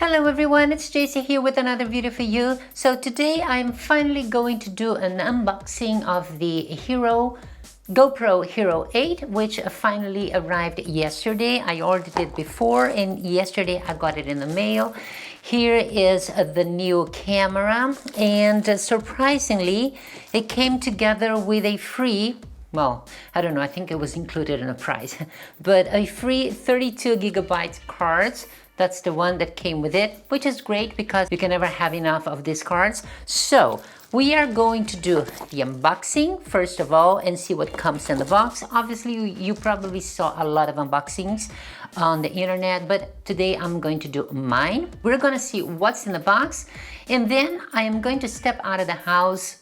Hello everyone, it's Jacy here with another video for you. So today I'm finally going to do an unboxing of the GoPro Hero 8, which finally arrived yesterday. I ordered it before and yesterday I got it in the mail. Here is the new camera, and surprisingly it came together with a free, well, I don't know, I think it was included in the price, but a free 32 gigabyte cards. That's the one that came with it, which is great because you can never have enough of these cards. So we are going to do the unboxing first of all and see what comes in the box. Obviously, you probably saw a lot of unboxings on the internet, but today I'm going to do mine. We're going to see what's in the box, and then I am going to step out of the house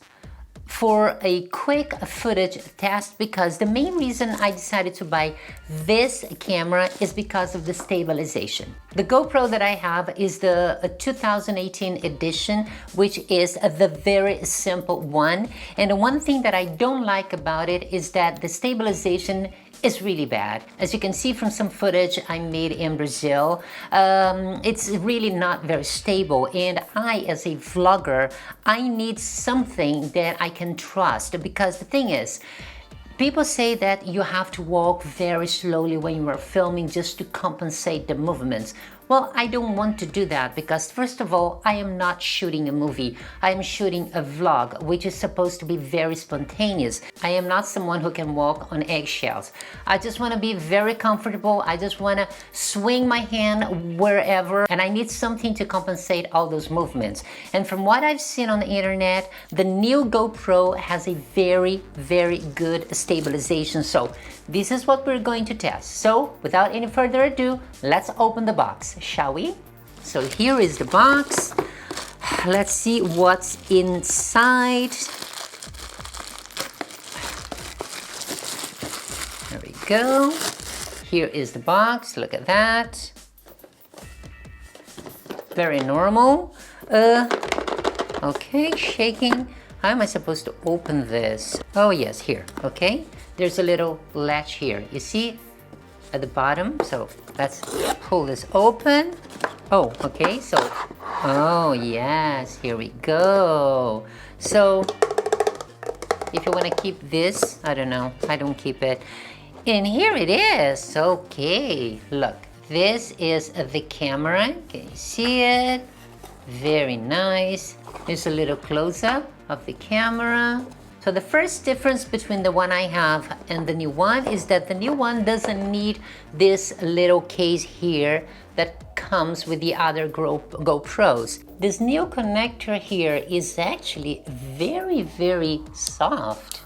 for a quick footage test, because the main reason I decided to buy this camera is because of the stabilization. The GoPro that I have is the 2018 edition, which is the very simple one. And the one thing that I don't like about it is that the stabilization is really bad. As you can see from some footage I made in Brazil, it's really not very stable, and I, as a vlogger, I need something that I can trust, because the thing is, people say that you have to walk very slowly when you are filming just to compensate the movements. Well, I don't want to do that, because first of all, I am not shooting a movie. I am shooting a vlog, which is supposed to be very spontaneous. I am not someone who can walk on eggshells. I just want to be very comfortable. I just want to swing my hand wherever, and I need something to compensate all those movements. And from what I've seen on the internet, the new GoPro has a very, very good stabilization. So this is what we're going to test. So without any further ado, let's open the box, shall we? So here is the box. Let's see what's inside. There we go. Here is the box. Look at that. Very normal. Okay, shaking. How am I supposed to open this? Oh yes, here. Okay, there's a little latch here. You see at the bottom? So let's pull this open. Oh, okay, so, oh yes, here we go. So if you want to keep this, I don't know, I don't keep it. And here it is. Okay, look, this is the camera. Can you see it? Very nice. Here's a little close-up of the camera. So the first difference between the one I have and the new one is that the new one doesn't need this little case here that comes with the other GoPros. This new connector here is actually very, very soft.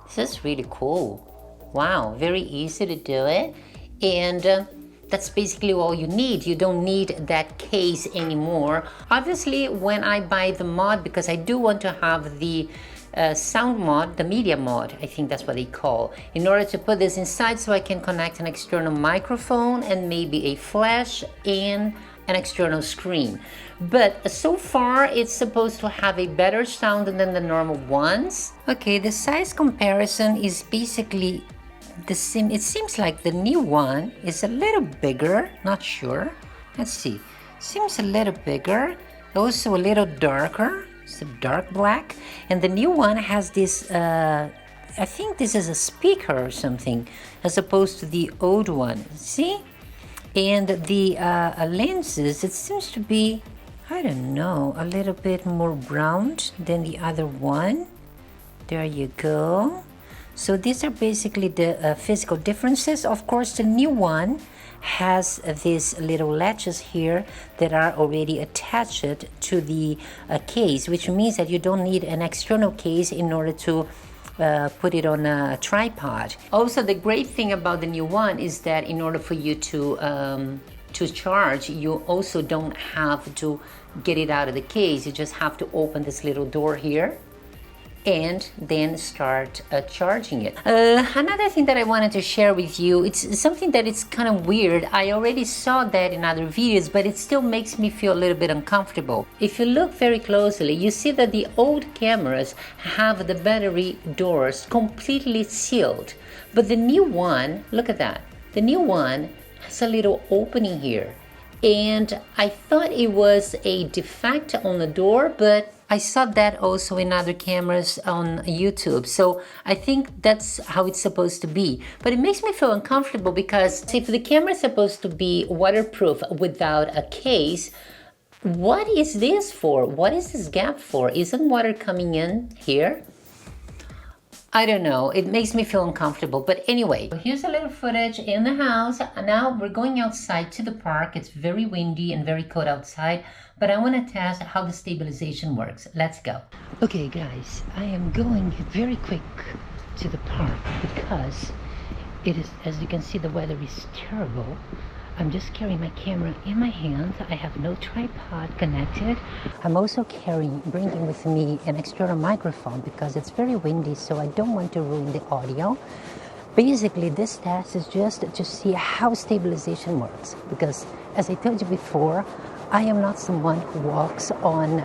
This is really cool. Wow, very easy to do it. And that's basically all you need. You don't need that case anymore. Obviously, when I buy the mod, because I do want to have the sound mod, the media mod, I think that's what they call, in order to put this inside so I can connect an external microphone and maybe a flash and an external screen. But so far it's supposed to have a better sound than the normal ones. Okay, the size comparison is basically the same. It seems like the new one is a little bigger, not sure. Let's see, seems a little bigger, also a little darker. It's a dark black, and the new one has this, I think this is a speaker or something, as opposed to the old one, see? And the lenses, it seems to be, I don't know, a little bit more brown than the other one. There you go. So these are basically the physical differences. Of course, the new one has these little latches here that are already attached to the case, which means that you don't need an external case in order to put it on a tripod. Also, the great thing about the new one is that in order for you to charge, you also don't have to get it out of the case. You just have to open this little door here and then start charging it. Another thing that I wanted to share with you, it's something that it's kind of weird. I already saw that in other videos, but it still makes me feel a little bit uncomfortable. If you look very closely, you see that the old cameras have the battery doors completely sealed, but the new one, look at that, the new one has a little opening here. and I thought it was a defect on the door, but I saw that also in other cameras on YouTube. So I think that's how it's supposed to be. But it makes me feel uncomfortable because if the camera is supposed to be waterproof without a case, what is this for? What is this gap for? Isn't water coming in here? I don't know, it makes me feel uncomfortable, but anyway, here's a little footage in the house. Now we're going outside to the park. It's very windy and very cold outside, but I want to test how the stabilization works. Let's go. Okay guys, I am going very quick to the park because it is, as you can see, the weather is terrible. I'm just carrying my camera in my hands. I have no tripod connected. I'm also bringing with me an external microphone because it's very windy, so I don't want to ruin the audio. Basically, this test is just to see how stabilization works because, as I told you before, I am not someone who walks on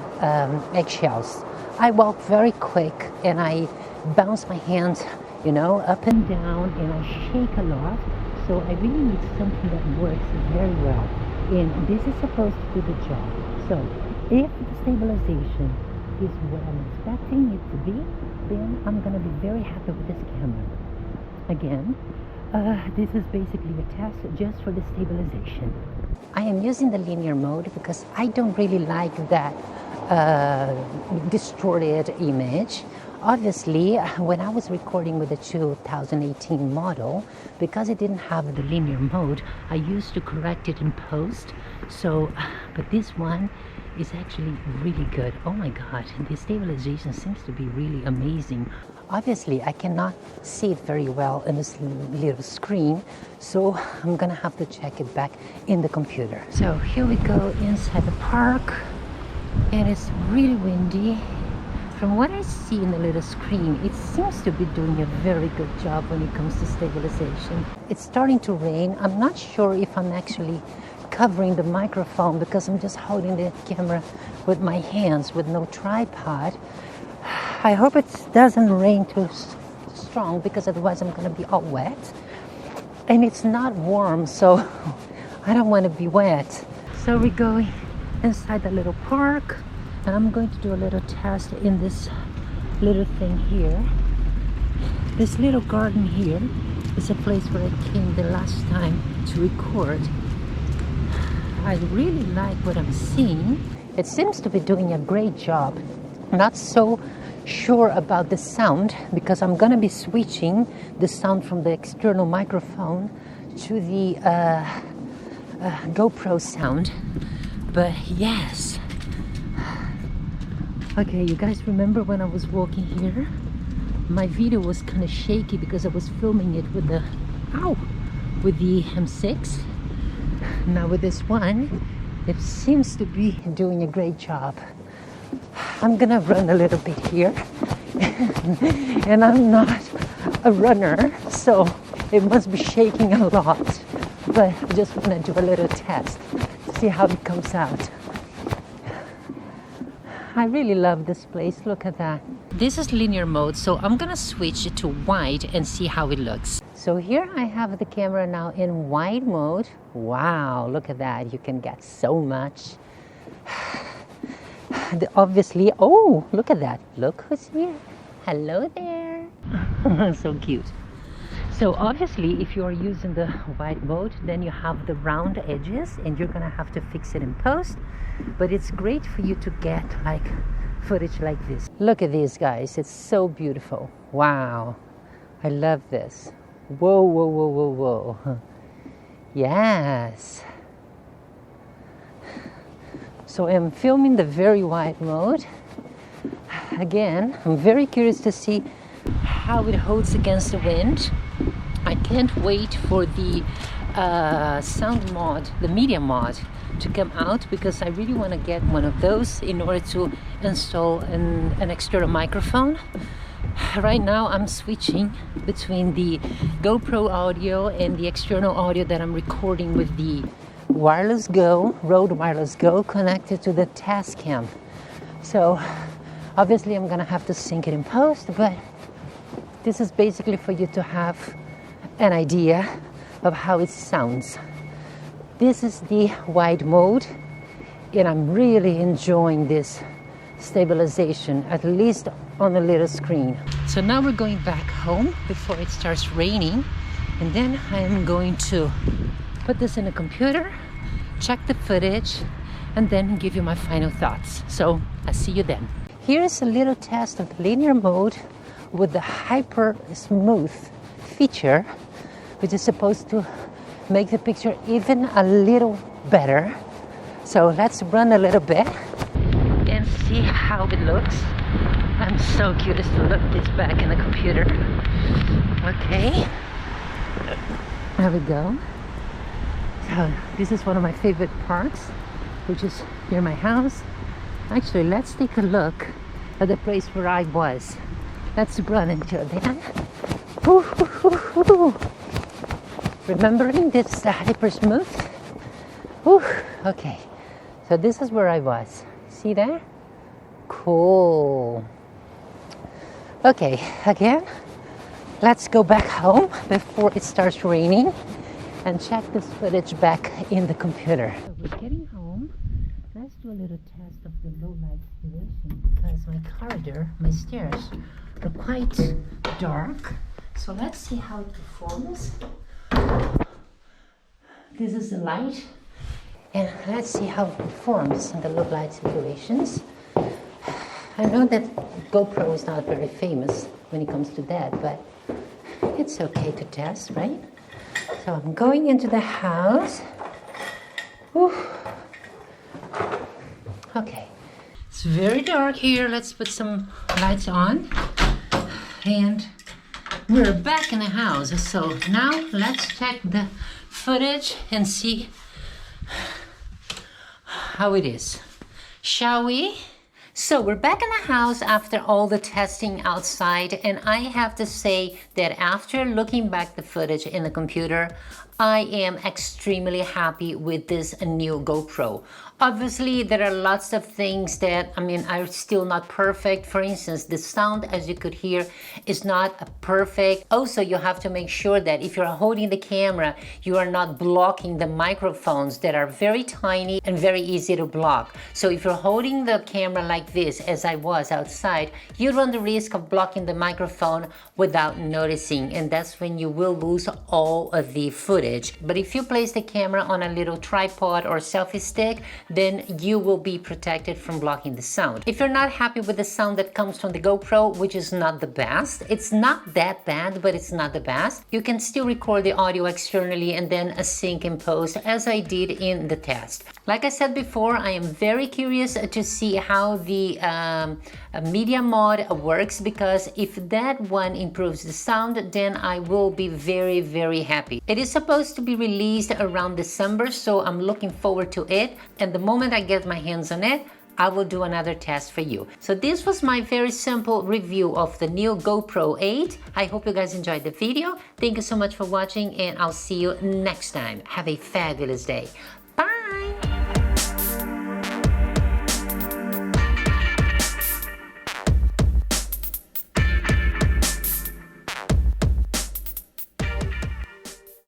eggshells. I walk very quick and I bounce my hands, you know, up and down, and I shake a lot. So I really need something that works very well, and this is supposed to do the job. So if the stabilization is what I'm expecting it to be, then I'm gonna be very happy with this camera. Again, this is basically a test just for the stabilization. I am using the linear mode because I don't really like that distorted image. Obviously, when I was recording with the 2018 model, because it didn't have the linear mode, I used to correct it in post. So, but this one is actually really good. Oh my God, the stabilization seems to be really amazing. Obviously, I cannot see it very well in this little screen, so I'm gonna have to check it back in the computer. So here we go inside the park, and it's really windy. From what I see in the little screen, it seems to be doing a very good job when it comes to stabilization. It's starting to rain. I'm not sure if I'm actually covering the microphone because I'm just holding the camera with my hands with no tripod. I hope it doesn't rain too strong because otherwise I'm going to be all wet. And it's not warm, so I don't want to be wet. So we're going inside the little park. And I'm going to do a little test in this little thing here. This little garden here is a place where I came the last time to record. I really like what I'm seeing. It seems to be doing a great job. Not so sure about the sound because I'm going to be switching the sound from the external microphone to the GoPro sound. But yes. Okay, you guys remember when I was walking here? My video was kind of shaky because I was filming it with the M6. Now with this one, it seems to be doing a great job. I'm gonna run a little bit here. And I'm not a runner, so it must be shaking a lot. But I just wanna do a little test to see how it comes out. I really love this place. Look at that. This is linear mode, so I'm gonna switch it to wide and see how it looks. So here I have the camera now in wide mode. Wow, look at that. You can get so much. Obviously, oh, look at that. Look who's here. Hello there. So cute. So obviously, if you are using the wide mode, then you have the round edges and you're gonna have to fix it in post. But it's great for you to get like footage like this. Look at these guys, it's so beautiful. Wow, I love this. Whoa, whoa, whoa, whoa, whoa. Yes. So I'm filming the very wide mode. Again, I'm very curious to see how it holds against the wind. I can't wait for the sound mod, the media mod, to come out because I really want to get one of those in order to install an external microphone. Right now I'm switching between the GoPro audio and the external audio that I'm recording with the Rode Wireless Go connected to the Tascam. So obviously I'm gonna have to sync it in post, but this is basically for you to have an idea of how it sounds. This is the wide mode, and I'm really enjoying this stabilization, at least on the little screen. So now we're going back home before it starts raining, and then I'm going to put this in the computer, check the footage, and then give you my final thoughts. So I'll see you then. Here's a little test of the linear mode with the hyper smooth feature, which is supposed to make the picture even a little better. So let's run a little bit and see how it looks. I'm so curious to look this back in the computer. Okay, there we go. So this is one of my favorite parks, which is near my house. Actually, let's take a look at the place where I was. Let's run into that. Remembering this hyper smooth. Okay, so this is where I was. See there? Cool. Okay, again, let's go back home before it starts raining and check this footage back in the computer. So we're getting home. Let's do a little test of the low light situation because my corridor, my stairs are quite dark. So let's see how it performs. This is the light, and let's see how it performs in the low light situations. I know that GoPro is not very famous when it comes to that, but it's okay to test, right? So I'm going into the house. Okay, it's very dark here. Let's put some lights on. And we're back in the house. So now let's check the footage and see how it is. Shall we? So we're back in the house after all the testing outside, and I have to say that after looking back the footage in the computer, I am extremely happy with this new GoPro. Obviously, there are lots of things that, are still not perfect. For instance, the sound, as you could hear, is not perfect. Also, you have to make sure that if you're holding the camera, you are not blocking the microphones that are very tiny and very easy to block. So if you're holding the camera like this, as I was outside, you run the risk of blocking the microphone without noticing, and that's when you will lose all of the footage. But if you place the camera on a little tripod or selfie stick, then you will be protected from blocking the sound. If you're not happy with the sound that comes from the GoPro, which is not the best, it's not that bad, but it's not the best, you can still record the audio externally and then sync in post, as I did in the test. Like I said before, I am very curious to see how the media mod works, because if that one improves the sound, then I will be very, very happy. It is supposed to be released around December, so I'm looking forward to it. And the moment I get my hands on it, I will do another test for you. So this was my very simple review of the new GoPro 8. I hope you guys enjoyed the video. Thank you so much for watching, and I'll see you next time. Have a fabulous day.